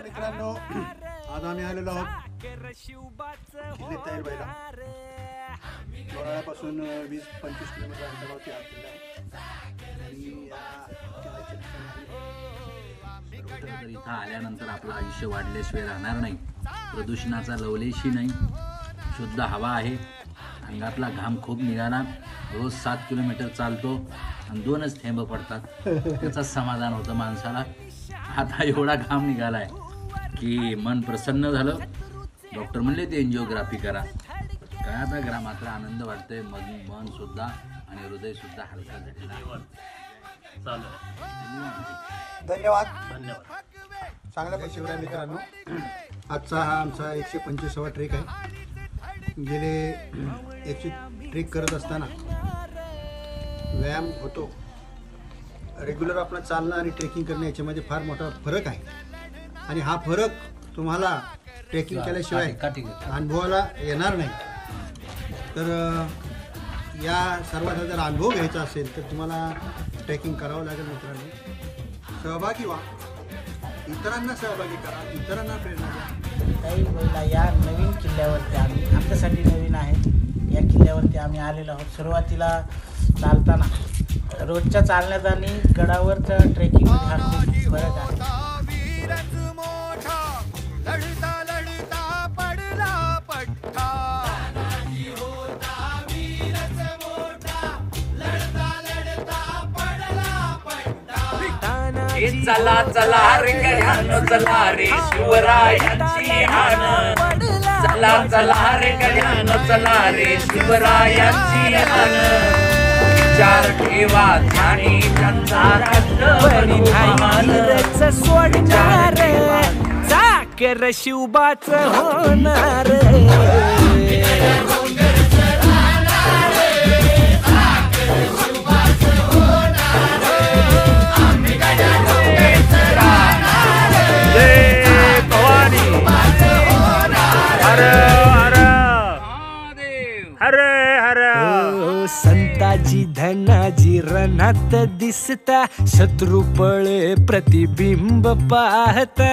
मित्रांनो, आज आम्ही आलेलो आहोत किल्ले तैलबाईला. लोणावळ्यापासून 20-25 किलोमीटर अंतरावरती हा किल्ला आहे. इथं आल्यानंतर आपलं आयुष्य वाढल्याशिवाय राहणार नाही. प्रदूषणाचा लवलेशी नाही, शुद्ध हवा आहे. अंगातला घाम खूप निघाला. रोज 7 किलोमीटर चालतो आणि 2च थेंब पडतात. त्याचं समाधान होतं माणसाला. आता एवढा घाम निघालाय की मन प्रसन्न झालं. डॉक्टर म्हणले ते एन्जिओग्राफी करा. काय आता ग्रामातला आनंद वाटतोय. मन सुद्धा आणि हृदय सुद्धा हलका झालेला. धन्यवाद. चांगल्या शिवराय मित्रांनो, आजचा हा आमचा 125वा ट्रेक आहे. गेले 100 ट्रेक करत असताना व्यायाम होतो. रेग्युलर आपण चालणं आणि ट्रेकिंग करणं याच्यामध्ये फार मोठा फरक आहे. आणि हा फरक तुम्हाला ट्रेकिंग केल्याशिवाय अनुभवाला येणार नाही. तर या सर्वांचा जर अनुभव घ्यायचा असेल तर तुम्हाला ट्रेकिंग करावं लागेल. मित्रांनो, सहभागी व्हा, इतरांना सहभागी करा, इतरांना प्रेरणा द्या. काही वेळेला या नवीन किल्ल्यावरती आमच्यासाठी नवीन आहे. या किल्ल्यावरती आम्ही आलेलो आहोत. सुरुवातीला चालताना रोजच्या चालण्यात आणि गडावरच्या ट्रेकिंगमध्ये हा खूप फरक आहे. चला चला रे गड्यानो, चला रे शिवरायांची हाण. चला चला रे गड्यानो, चला रे शिवरायांची हाण. विचार ठेवा ध्यानी त्यांचा राष्ट्रभर सोडणार चाकर शिवबाच होणार. संताजी धनाजी रणात दिसता, शत्रू पळे प्रतिबिंब पाहता.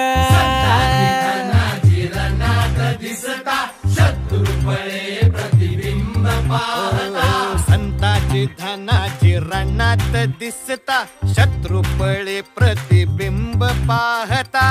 धनाजी रणात दिसता, शत्रू पळे प्रतिबिंब पाहता. संताजी धनाजी रणात दिसता, शत्रू पळे प्रतिबिंब पाहता.